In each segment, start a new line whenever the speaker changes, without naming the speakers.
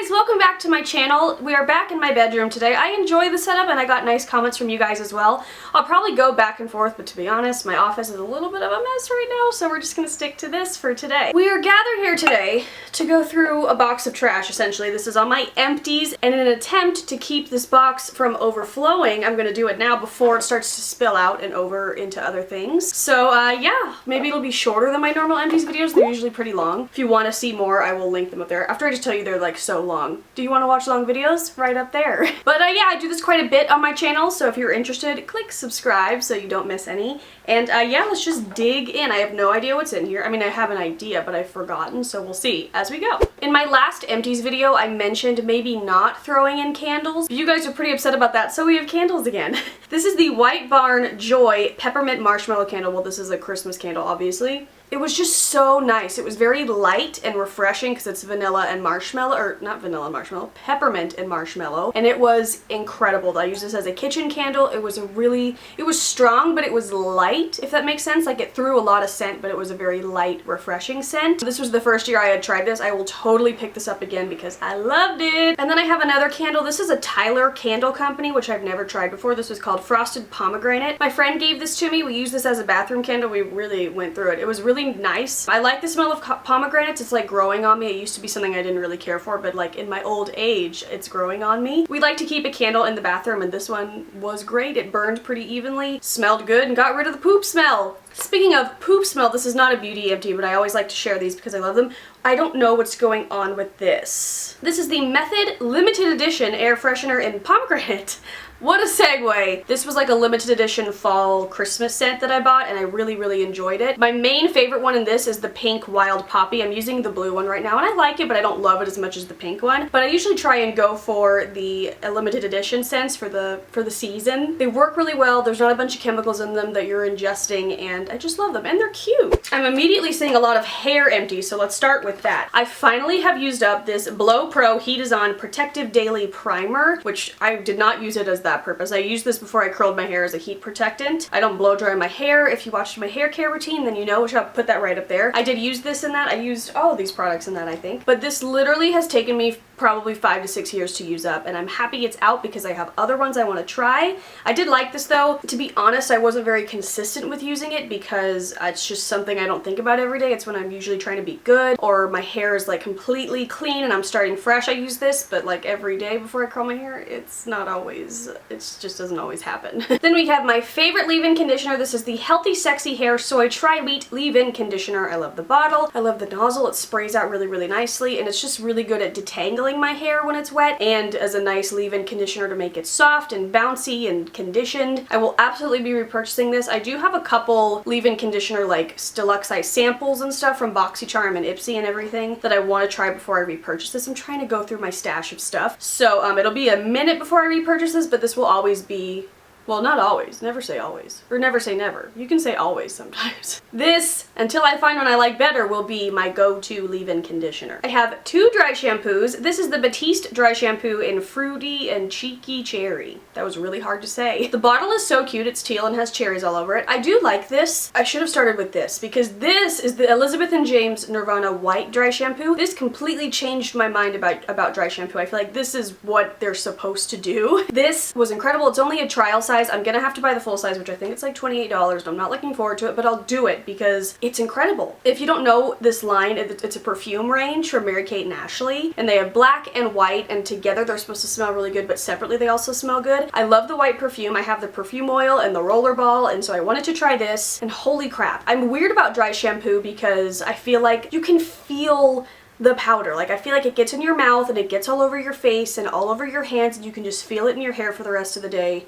guys, welcome back to my channel. We are back in my bedroom today. I enjoy the setup and I got nice comments from you guys as well. I'll probably go back and forth, but to be honest, my office is a little bit of a mess right now, so we're just gonna stick to this for today. We are gathered here today to go through a box of trash, essentially. This is on my Empties, and in an attempt to keep this box from overflowing, I'm gonna do it now before it starts to spill out and over into other things. So yeah, maybe it'll be shorter than my normal Empties videos. They're usually pretty long. If you want to see more, I will link them up there. After I just tell you they're like so long. Do you want to watch long videos? Right up there. But yeah, I do this quite a bit on my channel, so if you're interested, click subscribe so you don't miss any. And yeah, let's just dig in. I have no idea what's in here. I mean, I have an idea, but I've forgotten, so we'll see as we go. In my last Empties video, I mentioned maybe not throwing in candles. You guys are pretty upset about that, so we have candles again. This is the White Barn Joy Peppermint Marshmallow Candle. Well, this is a Christmas candle, obviously. It was just so nice. It was very light and refreshing because it's vanilla and marshmallow, or not vanilla and marshmallow, peppermint and marshmallow. And it was incredible. I used this as a kitchen candle. It was strong, but it was light, if that makes sense. Like it threw a lot of scent, but it was a very light, refreshing scent. This was the first year I had tried this. I will totally pick this up again because I loved it. And then I have another candle. This is a Tyler Candle Company, which I've never tried before. This was called Frosted Pomegranate. My friend gave this to me. We used this as a bathroom candle. We really went through it. It was really nice. I like the smell of pomegranates. It's like growing on me. It used to be something I didn't really care for, but like in my old age, it's growing on me. We like to keep a candle in the bathroom, and this one was great. It burned pretty evenly, smelled good, and got rid of the poop smell. Speaking of poop smell, this is not a beauty empty, but I always like to share these because I love them. I don't know what's going on with this. This is the Method Limited Edition Air Freshener in Pomegranate. What a segue! This was like a limited edition fall Christmas scent that I bought, and I really, really enjoyed it. My main favorite one in this is the pink Wild Poppy. I'm using the blue one right now, and I like it, but I don't love it as much as the pink one. But I usually try and go for the limited edition scents for the season. They work really well. There's not a bunch of chemicals in them that you're ingesting, and I just love them, and they're cute. I'm immediately seeing a lot of hair empties, so let's start with that. I finally have used up this Blow Pro Heat Is On Protective Daily Primer, which I did not use it as that purpose. I used this before I curled my hair as a heat protectant. I don't blow dry my hair. If you watched my hair care routine, then you know, which I'll put that right up there. I did use this in that. I used all of these products in that, I think. But this literally has taken me probably 5 to 6 years to use up, and I'm happy it's out because I have other ones I want to try. I did like this though. To be honest, I wasn't very consistent with using it because it's just something I don't think about every day. It's when I'm usually trying to be good, or my hair is like completely clean and I'm starting fresh. I use this, but like every day before I curl my hair, it's not always, it just doesn't always happen. Then we have my favorite leave-in conditioner. This is the Healthy Sexy Hair Soy Tri-Wheat Leave-In Conditioner. I love the bottle. I love the nozzle. It sprays out really, really nicely, and it's just really good at detangling my hair when it's wet, and as a nice leave-in conditioner to make it soft and bouncy and conditioned. I will absolutely be repurchasing this. I do have a couple leave-in conditioner like deluxe size samples and stuff from BoxyCharm and Ipsy and everything that I want to try before I repurchase this. I'm trying to go through my stash of stuff. So it'll be a minute before I repurchase this, but this will always be, well, not always. Never say always. Or never say never. You can say always sometimes. This, until I find one I like better, will be my go-to leave-in conditioner. I have 2 dry shampoos. This is the Batiste dry shampoo in Fruity and Cheeky Cherry. That was really hard to say. The bottle is so cute. It's teal and has cherries all over it. I do like this. I should have started with this because this is the Elizabeth & James Nirvana White Dry Shampoo. This completely changed my mind about dry shampoo. I feel like this is what they're supposed to do. This was incredible. It's only a trial size. I'm gonna have to buy the full size, which I think it's like $28, and I'm not looking forward to it, but I'll do it because it's incredible. If you don't know this line, it's a perfume range from Mary-Kate and Ashley, and they have black and white, and together they're supposed to smell really good, but separately they also smell good. I love the white perfume. I have the perfume oil and the roller ball, and so I wanted to try this, and holy crap. I'm weird about dry shampoo because I feel like you can feel the powder. Like I feel like it gets in your mouth and it gets all over your face and all over your hands, and you can just feel it in your hair for the rest of the day.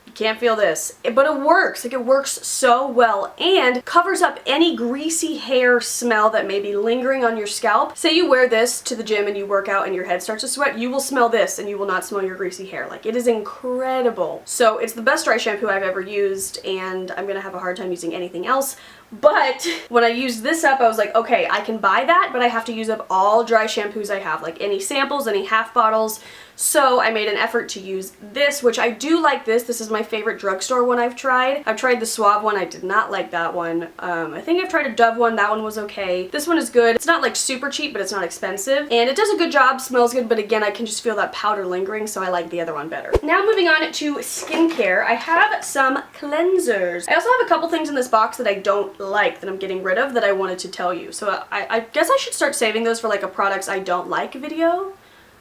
You can't feel this, but it works. Like it works so well and covers up any greasy hair smell that may be lingering on your scalp. Say you wear this to the gym and you work out and your head starts to sweat, you will smell this and you will not smell your greasy hair. Like it is incredible. So it's the best dry shampoo I've ever used, and I'm gonna have a hard time using anything else But when I used this up, I was like, okay, I can buy that, but I have to use up all dry shampoos I have, like any samples, any half bottles. So I made an effort to use this, which I do like this. This is my favorite drugstore one I've tried. I've tried the Suave one. I did not like that one. I think I've tried a Dove one. That one was okay. This one is good. It's not like super cheap, but it's not expensive. And it does a good job, smells good, but again, I can just feel that powder lingering, so I like the other one better. Now moving on to skincare, I have some cleansers. I also have a couple things in this box that I don't like that I'm getting rid of that I wanted to tell you. So I guess I should start saving those for like a products I don't like video.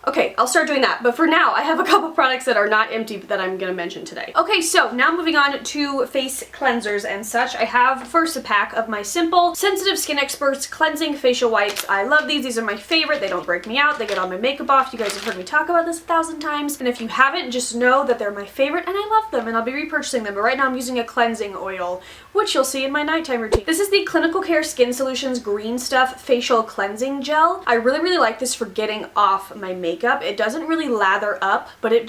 Okay, I'll start doing that, but for now, I have a couple products that are not empty that I'm gonna mention today. Okay, so now moving on to face cleansers and such. I have first a pack of my Simple Sensitive Skin Experts Cleansing Facial Wipes. I love these. These are my favorite. They don't break me out. They get all my makeup off. You guys have heard me talk about this 1,000 times, and if you haven't, just know that they're my favorite and I love them, and I'll be repurchasing them. But right now I'm using a cleansing oil, which you'll see in my nighttime routine. This is the Clinical Care Skin Solutions Green Stuff Facial Cleansing Gel. I really like this for getting off my makeup. It doesn't really lather up, but it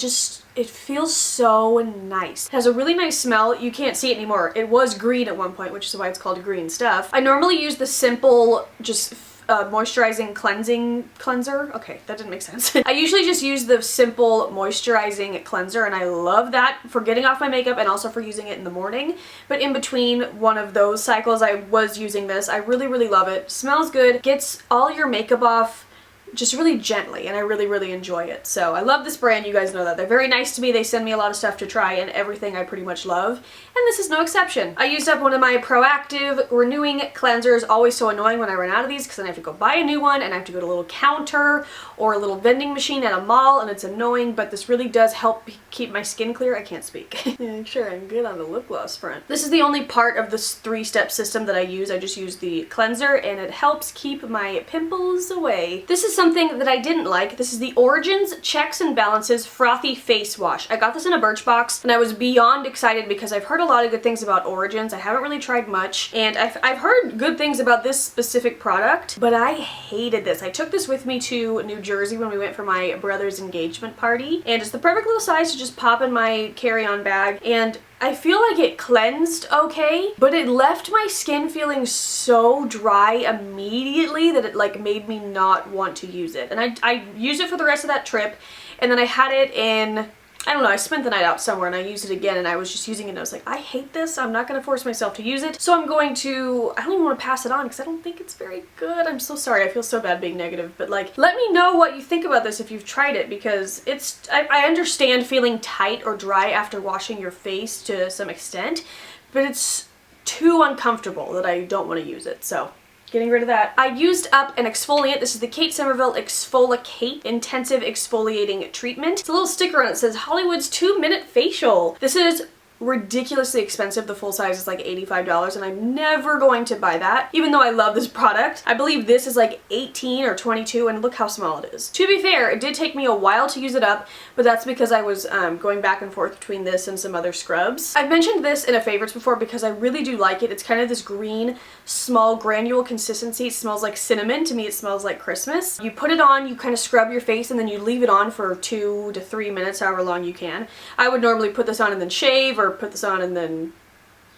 feels so nice. It has a really nice smell. You can't see it anymore. It was green at one point, which is why it's called Green Stuff. I normally use the Simple just moisturizing cleansing cleanser. Okay, that didn't make sense. I usually just use the Simple moisturizing cleanser, and I love that for getting off my makeup and also for using it in the morning. But in between one of those cycles, I was using this. I really love it. Smells good, gets all your makeup off just really gently, and I really enjoy it. So I love this brand. You guys know that. They're very nice to me. They send me a lot of stuff to try, and everything I pretty much love, and this is no exception. I used up one of my Proactive Renewing Cleansers. Always so annoying when I run out of these, because then I have to go buy a new one, and I have to go to a little counter or a little vending machine at a mall, and it's annoying, but this really does help keep my skin clear. I can't speak. Yeah, sure, I'm good on the lip gloss front. This is the only part of this 3-step system that I use. I just use the cleanser, and it helps keep my pimples away. This is something that I didn't like. This is the Origins Checks and Balances Frothy Face Wash. I got this in a Birchbox, and I was beyond excited because I've heard a lot of good things about Origins. I haven't really tried much, and I've heard good things about this specific product, but I hated this. I took this with me to New Jersey when we went for my brother's engagement party, and it's the perfect little size to just pop in my carry-on bag, and I feel like it cleansed okay, but it left my skin feeling so dry immediately that it like made me not want to use it. And I used it for the rest of that trip, and then I had it in, I don't know, I spent the night out somewhere and I used it again, and I was just using it and I was like, I hate this. I'm not going to force myself to use it. So I'm going to, I don't even want to pass it on because I don't think it's very good. I'm so sorry. I feel so bad being negative, but like, let me know what you think about this if you've tried it, because it's, I understand feeling tight or dry after washing your face to some extent, but it's too uncomfortable that I don't want to use it. So getting rid of that. I used up an exfoliant. This is the Kate Somerville Exfoliate Intensive Exfoliating Treatment. It's a little sticker on it that says Hollywood's 2-minute facial. This is ridiculously expensive. The full size is like $85, and I'm never going to buy that, even though I love this product. I believe this is like 18 or 22, and look how small it is. To be fair, it did take me a while to use it up, but that's because I was going back and forth between this and some other scrubs. I've mentioned this in a favorites before because I really do like it. It's kind of this green, small granule consistency. It smells like cinnamon. To me, it smells like Christmas. You put it on, you kind of scrub your face, and then you leave it on for 2 to 3 minutes, however long you can. I would normally put this on and then shave, or put this on and then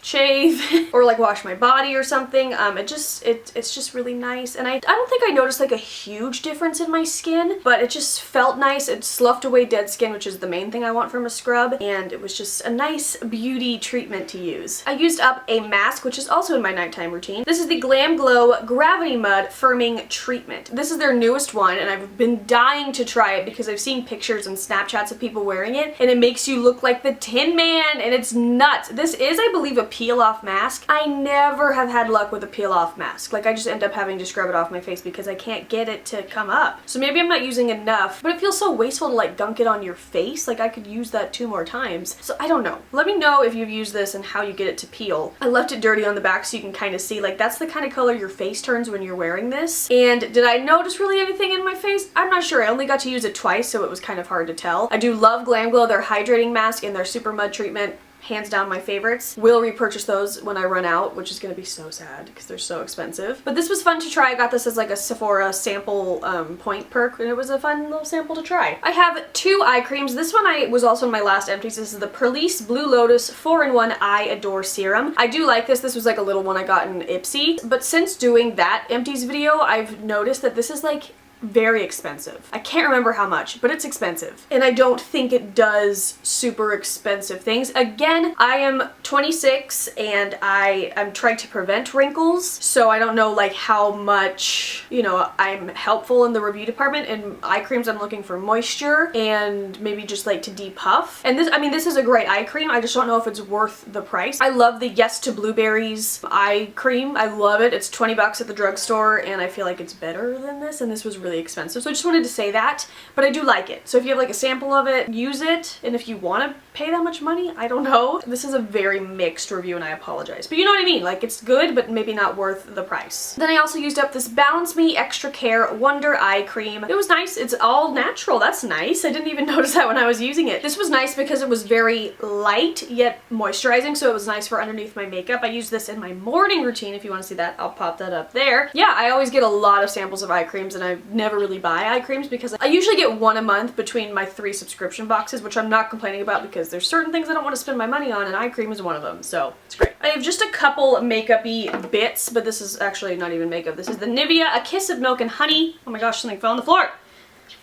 shave or like wash my body or something. It's just really nice, and I don't think I noticed like a huge difference in my skin, but it just felt nice. It sloughed away dead skin, which is the main thing I want from a scrub, and it was just a nice beauty treatment to use. I used up a mask, which is also in my nighttime routine. This is the Glam Glow Gravity Mud Firming Treatment. This is their newest one, and I've been dying to try it because I've seen pictures and Snapchats of people wearing it, and it makes you look like the Tin Man, and it's nuts. This is, I believe, a peel-off mask. I never have had luck with a peel-off mask. Like, I just end up having to scrub it off my face because I can't get it to come up. So maybe I'm not using enough, but it feels so wasteful to like gunk it on your face. Like, I could use that 2 more times. So I don't know. Let me know if you've used this and how you get it to peel. I left it dirty on the back so you can kind of see, like, that's the kind of color your face turns when you're wearing this. And did I notice really anything in my face? I'm not sure. I only got to use it twice, so it was kind of hard to tell. I do love Glam Glow, their hydrating mask and their super mud treatment. hands down my favorites. Will repurchase those when I run out, which is gonna be so sad because they're so expensive. But this was fun to try. I got this as like a Sephora sample point perk, and it was a fun little sample to try. I have 2 eye creams. This one was also in my last empties. This is the Perlice Blue Lotus 4-in-1 Eye Adore Serum. I do like this. This was like a little one I got in Ipsy. But since doing that empties video, I've noticed that this is like very expensive. I can't remember how much, but it's expensive. And I don't think it does super expensive things. Again, I am 26 and I'm trying to prevent wrinkles, so I don't know like how much, you know, I'm helpful in the review department. In eye creams, I'm looking for moisture and maybe just like to depuff. And this, I mean, this is a great eye cream. I just don't know if it's worth the price. I love the Yes to Blueberries eye cream. I love it. It's 20 bucks at the drugstore, and I feel like it's better than this, and this was really expensive. So I just wanted to say that, but I do like it. So if you have like a sample of it, use it, and if you want to pay that much money, I don't know. This is a very mixed review and I apologize, but you know what I mean, like it's good but maybe not worth the price. Then I also used up this Balance Me Extra Care Wonder Eye Cream. It was nice. It's all natural. That's nice. I didn't even notice that when I was using it. This was nice because it was very light yet moisturizing, so it was nice for underneath my makeup. I use this in my morning routine. If you want to see that, I'll pop that up there. Yeah, I always get a lot of samples of eye creams, and I never really buy eye creams because I usually get one a month between my 3 subscription boxes, which I'm not complaining about because there's certain things I don't want to spend my money on, and eye cream is one of them, so it's great. I have just a couple makeup-y bits, but this is actually not even makeup. This is the Nivea A Kiss of Milk and Honey. Oh my gosh, something fell on the floor.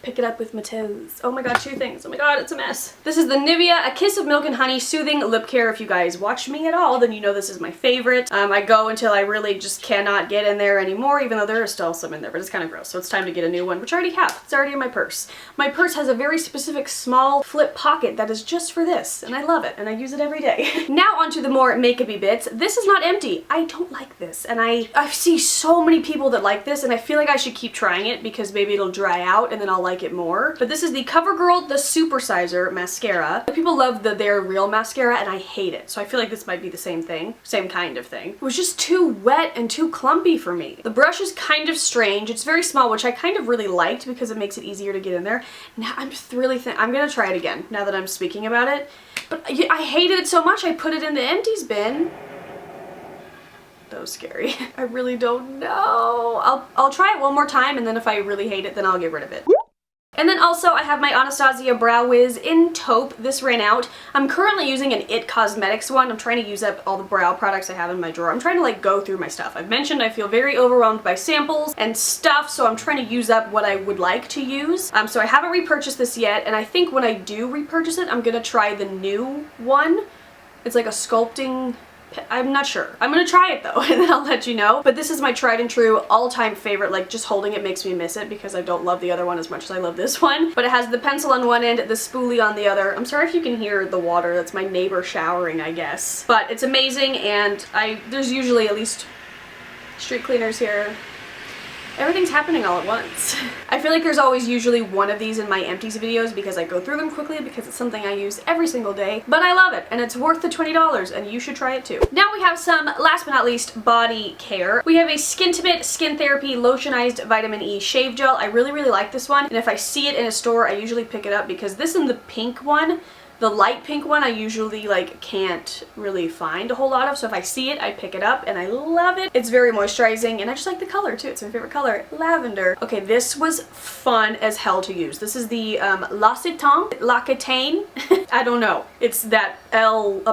Pick it up with my toes. Oh my god, 2 things. Oh my god, it's a mess. This is the Nivea A Kiss of Milk and Honey Soothing Lip Care. If you guys watch me at all, then you know this is my favorite. I go until I really just cannot get in there anymore, even though there is still some in there, but it's kind of gross. So it's time to get a new one, which I already have. It's already in my purse. My purse has a very specific small flip pocket that is just for this, and I love it, and I use it every day. Now onto the more makeup-y bits. This is not empty. I don't like this, and I see so many people that like this, and I feel like I should keep trying it because maybe it'll dry out, and then I'll like it more. But this is the CoverGirl The Supersizer Mascara. People love the They're Real mascara, and I hate it. So I feel like this might be the same thing. Same kind of thing. It was just too wet and too clumpy for me. The brush is kind of strange. It's very small, which I kind of really liked because it makes it easier to get in there. Now I'm just really I'm gonna try it again now that I'm speaking about it. But I hated it so much I put it in the empties bin. That was scary. I really don't know. I'll try it one more time, and then if I really hate it, then I'll get rid of it. And then also I have my Anastasia Brow Wiz in taupe. This ran out. I'm currently using an IT Cosmetics one. I'm trying to use up all the brow products I have in my drawer. I'm trying to like go through my stuff. I've mentioned I feel very overwhelmed by samples and stuff, so I'm trying to use up what I would like to use. So I haven't repurchased this yet, and I think when I do repurchase it, I'm gonna try the new one. It's like a sculpting, I'm not sure. I'm gonna try it though, and then I'll let you know. But this is my tried and true all-time favorite. Like, just holding it makes me miss it because I don't love the other one as much as I love this one. But it has the pencil on one end, the spoolie on the other. I'm sorry if you can hear the water. That's my neighbor showering, I guess. But it's amazing, and there's usually at least street cleaners here. Everything's happening all at once. I feel like there's always usually one of these in my empties videos because I go through them quickly because it's something I use every single day, but I love it and it's worth the $20 and you should try it too. Now we have some, last but not least, body care. We have a Skintimate Skin Therapy Lotionized Vitamin E Shave Gel. I really, really like this one, and if I see it in a store, I usually pick it up because this and the pink one, the light pink one, I usually like can't really find a whole lot of, so if I see it, I pick it up and I love it. It's very moisturizing and I just like the color too. It's my favorite color, lavender. Okay, this was fun as hell to use. This is the L'Occitane. I don't know. It's that L''O'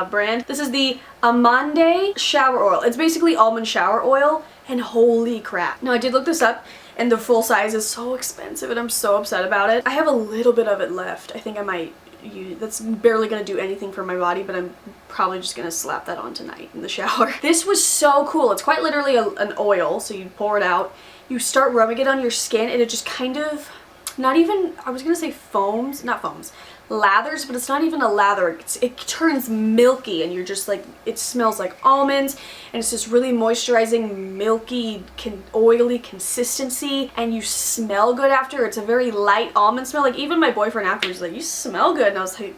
brand. This is the Amande Shower Oil. It's basically almond shower oil, and holy crap. Now I did look this up, and the full size is so expensive and I'm so upset about it. I have a little bit of it left. I think I might use, that's barely gonna do anything for my body, but I'm probably just gonna slap that on tonight in the shower. This was so cool. It's quite literally an oil, so you pour it out, you start rubbing it on your skin, and it just kind of, not even, I was gonna say foams, not foams, lathers, but it's not even a lather. It turns milky, and you're just like, it smells like almonds, and it's this really moisturizing, milky, oily consistency, and you smell good after. It's a very light almond smell. Like, even my boyfriend afterwards was like, you smell good, and I was like,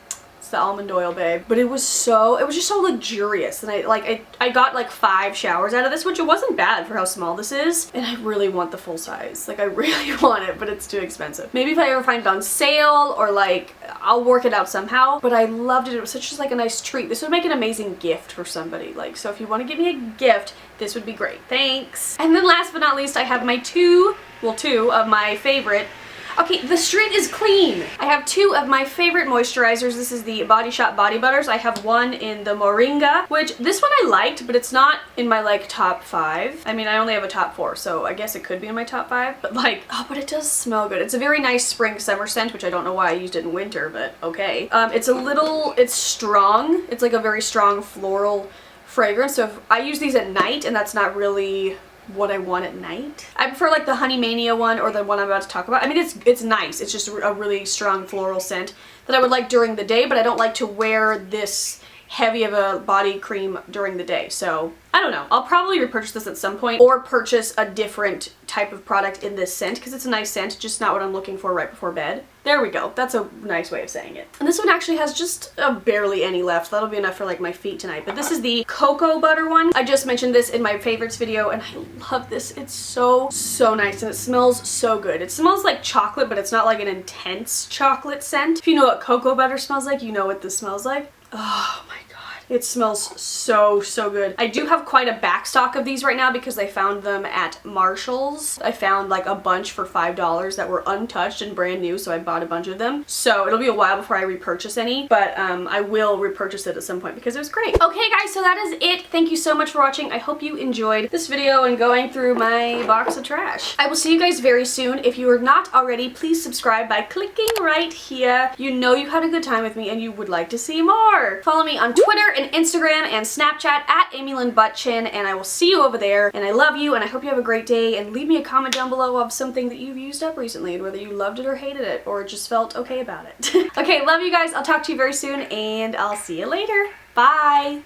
the almond oil, babe. But it was just so luxurious. And I got like 5 showers out of this, which it wasn't bad for how small this is. And I really want the full size. Like I really want it, but it's too expensive. Maybe if I ever find it on sale or like I'll work it out somehow. But I loved it. It was such just like a nice treat. This would make an amazing gift for somebody. Like, so if you want to give me a gift, this would be great. Thanks. And then last but not least, I have my two of my favorite. Okay, the street is clean. I have 2 of my favorite moisturizers. This is the Body Shop Body Butters. I have one in the Moringa, which this one I liked, but it's not in my like top 5. I mean, I only have a top 4, so I guess it could be in my top 5. But like, oh, but it does smell good. It's a very nice spring summer scent, which I don't know why I used it in winter, but okay. It's strong. It's like a very strong floral fragrance. So if I use these at night, and that's not really what I want at night. I prefer like the Honey Mania one or the one I'm about to talk about. I mean, it's nice. It's just a really strong floral scent that I would like during the day, but I don't like to wear this heavy of a body cream during the day. So I don't know. I'll probably repurchase this at some point or purchase a different type of product in this scent because it's a nice scent, just not what I'm looking for right before bed. There we go. That's a nice way of saying it. And this one actually has just barely any left. That'll be enough for like my feet tonight. But this is the cocoa butter one. I just mentioned this in my favorites video and I love this. It's so nice and it smells so good. It smells like chocolate, but it's not like an intense chocolate scent. If you know what cocoa butter smells like, you know what this smells like. Oh my god. It smells so good. I do have quite a back stock of these right now because I found them at Marshall's. I found like a bunch for $5 that were untouched and brand new, so I bought a bunch of them. So it'll be a while before I repurchase any, but I will repurchase it at some point because it was great. Okay guys, so that is it. Thank you so much for watching. I hope you enjoyed this video and going through my box of trash. I will see you guys very soon. If you are not already, please subscribe by clicking right here. You know you had a good time with me and you would like to see more. Follow me on Twitter and Instagram and Snapchat at AmyLynnButtchin, and I will see you over there. And I love you, and I hope you have a great day. And leave me a comment down below of something that you've used up recently, and whether you loved it or hated it, or just felt okay about it. Okay, love you guys. I'll talk to you very soon, and I'll see you later. Bye!